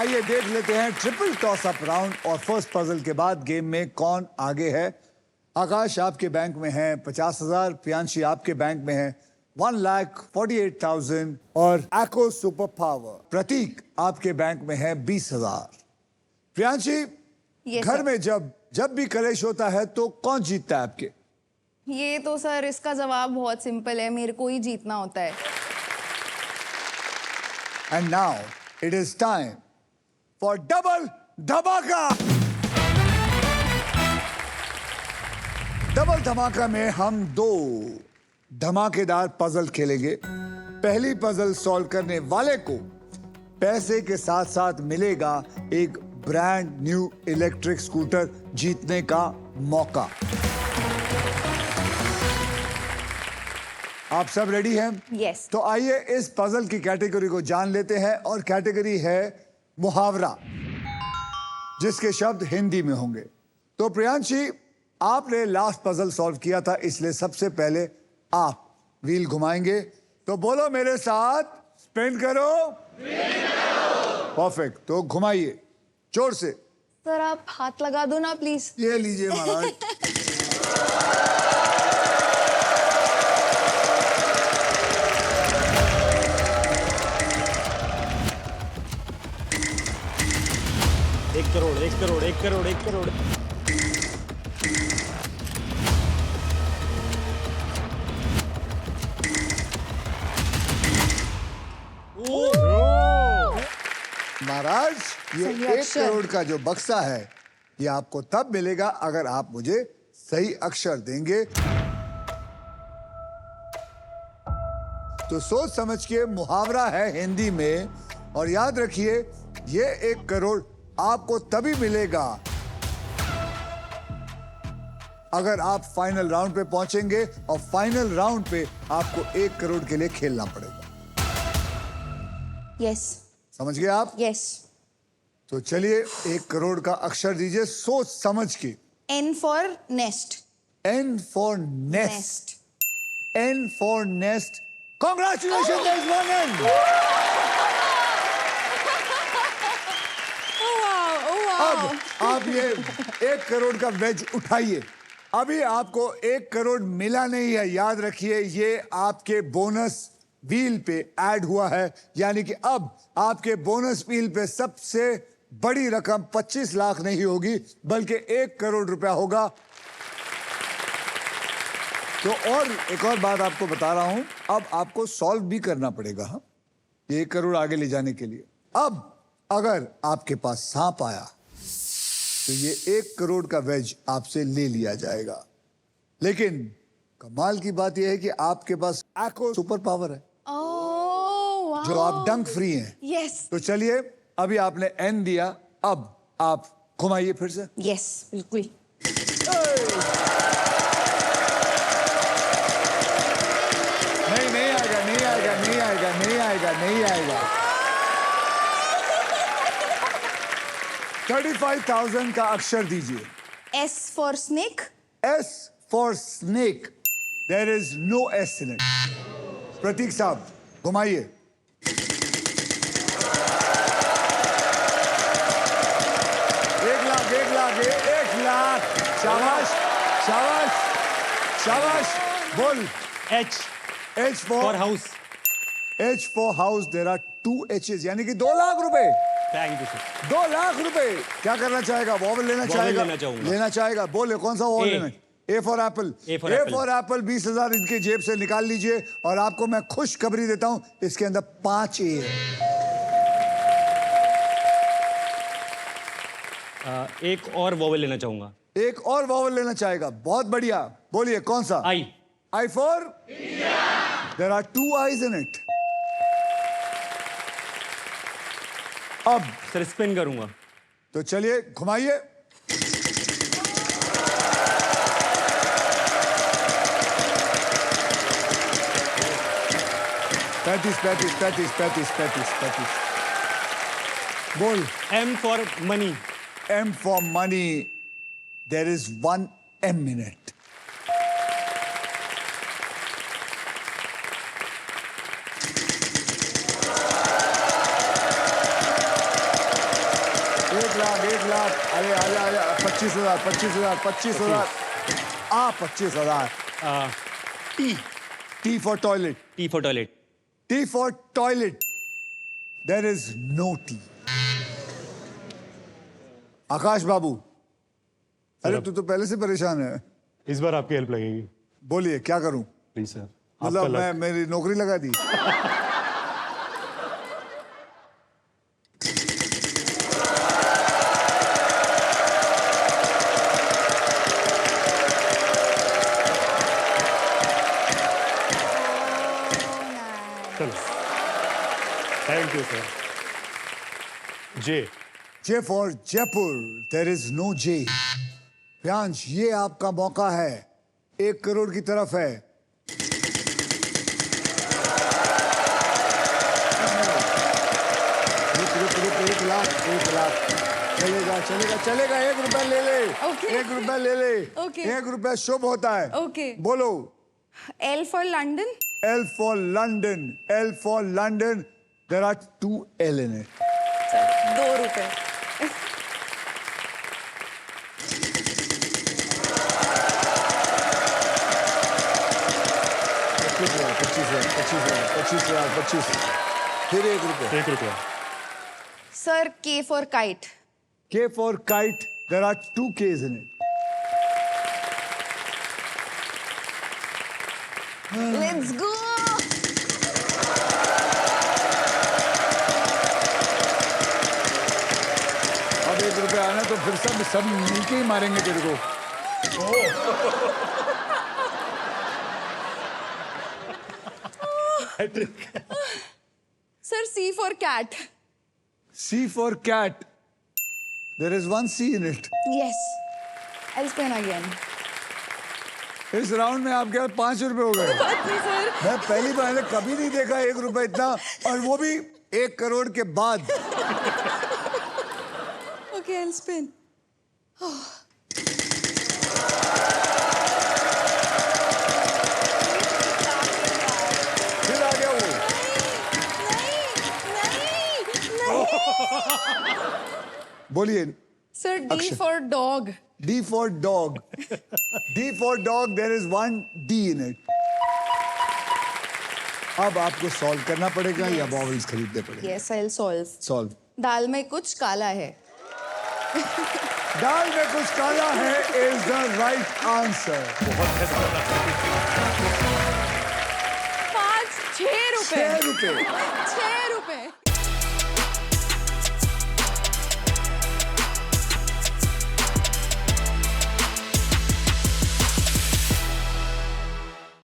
आइए देख लेते हैं ट्रिपल टॉस अप राउंड और फर्स्ट पजल के बाद गेम में कौन आगे है। आकाश आपके बैंक में है 50,000, प्रियांशी आपके बैंक में है 1,48,000 और एको सुपर पावर प्रतीक आपके बैंक में है 20,000। प्रियांशी, घर में जब भी कलेश होता है तो कौन जीतता है आपके? ये तो सर इसका जवाब बहुत सिंपल है, मेरे को ही जीतना होता है। And now it is time for double धमाका। डबल धमाका में हम 2 धमाकेदार पजल खेलेंगे। पहली पजल सॉल्व करने वाले को पैसे के साथ साथ मिलेगा एक ब्रांड न्यू इलेक्ट्रिक स्कूटर जीतने का मौका। आप सब रेडी हैं? यस। तो आइए इस पजल की कैटेगरी को जान लेते हैं और कैटेगरी है मुहावरा, जिसके शब्द हिंदी में होंगे। तो प्रियांशी, आपने लास्ट पजल सॉल्व किया था, इसलिए सबसे पहले आप व्हील घुमाएंगे। तो बोलो मेरे साथ, स्पिन करो। परफेक्ट, तो घुमाइए जोर से। सर आप हाथ लगा दो ना प्लीज। ये लीजिए महाराज। एक करोड़, 1 करोड़, 1 करोड़, 1 करोड़। महाराज, ये सही 1 अक्षर। करोड़ का जो बक्सा है ये आपको तब मिलेगा अगर आप मुझे सही अक्षर देंगे। तो सोच समझ के, मुहावरा है हिंदी में, और याद रखिए ये 1 करोड़ आपको तभी मिलेगा अगर आप फाइनल राउंड पे पहुंचेंगे, और फाइनल राउंड पे आपको 1 करोड़ के लिए खेलना पड़ेगा। यस। समझ गए आप? यस। तो चलिए 1 करोड़ का अक्षर दीजिए सोच समझ के। N for nest. N for nest. N for nest. Congratulations, there's one N. अब आप ये 1 करोड़ का वेज उठाइए। अभी आपको 1 करोड़ मिला नहीं है, याद रखिए ये आपके बोनस व्हील पे ऐड हुआ है, यानी कि अब आपके बोनस व्हील पे सबसे बड़ी रकम 25 लाख नहीं होगी बल्कि 1 करोड़ रुपया होगा। तो और एक और बात आपको बता रहा हूं, अब आपको सॉल्व भी करना पड़ेगा। हाँ, ये 1 करोड़ आगे ले जाने के लिए। अब अगर आपके पास सांप आया तो ये 1 करोड़ का वेज आपसे ले लिया जाएगा। लेकिन कमाल की बात यह है कि आपके पास एको सुपर पावर है, जो आप डंक फ्री हैं। यस। तो चलिए, अभी आपने एन दिया, अब आप घुमाइए फिर से। यस, बिल्कुल। नहीं आएगा, नहीं आएगा, नहीं आएगा, नहीं आएगा, नहीं आएगा। 35,000 का अक्षर दीजिए। S for snake. S for snake. There is no S in it. प्रतीक साहब, घुमाइए। 1 लाख। शाबाश, शाबाश, शाबाश। बोल। H for for house. H for house. There are 2 H's, यानी कि 2 लाख रुपए। Thank you, sir. 2 लाख रुपए। क्या करना चाहेगा? वॉवल लेना चाहेगा? लेना चाहूंगा। लेना चाहेगा, बोले कौन सा वॉवल A. लेना? A for apple. A for A apple. for apple 20,000 इनके जेब से निकाल लीजिए, और आपको मैं खुशखबरी देता हूं, इसके अंदर 5 A है। एक और वॉवल लेना चाहूंगा। एक और वॉवल लेना चाहेगा, बहुत बढ़िया। बोलिए कौन सा? I. I for India. There are 2 I's in it. अब सर स्पिन करूंगा। तो चलिए घुमाइए। पैंतीस। बोल। M for money. M for money. There is 1 M in it. 25,000, 25,000, 25,000, 25,000. T T for toilet. T for toilet T for toilet. There is no T. आकाश बाबू, अरे तू तो पहले से परेशान है. इस बार आपकी हेल्प लगेगी बोलिए क्या करूं? प्लीज सर मतलब मैं मेरी नौकरी लगा दी. चलो thank you sir J J for Jaipur. There is no J. प्यांश, ये आपका मौका है. 1 करोड़ की तरफ है. रुक, 1 लाख, 1 लाख. चलेगा, चलेगा, चलेगा. 1 रुपया ले ले. Okay. 1 रुपया ले ले. Okay. 1 रुपया शुभ होता है. Okay. बोलो. L for London. L for London. L for London. There are 2 L in it. 2 रुपए. पच्चीस. फिर 1 रुपया. 1 रुपया Sir, K for kite. K for kite. There are 2 K's in it. Let's go. अब 1 रुपया आना तो फिर सब मिलके ही मारेंगे तेरे को. Sir, C for cat. C for cat. There is 1 C in it. Yes. I'll spin again. इस राउंड में आपके पास 5 रुपए हो गए. Sir. मैं पहली बार मैंने कभी नहीं देखा 1 रुपया इतना, और वो भी 1 करोड़ के बाद. Okay, I'll spin. फिर आ गया वो. बोलिए. Sir, D Akshay. for dog. D for dog. D for dog. There is 1 D in it. अब आपको सॉल्व करना पड़ेगा या बॉवल्स खरीदने पड़ेंगे. Yes, I'll solve. सॉल्व. दाल में कुछ काला है. दाल में कुछ काला है is the right answer. 6 रुपए. 6 रुपए. 6 रुपए.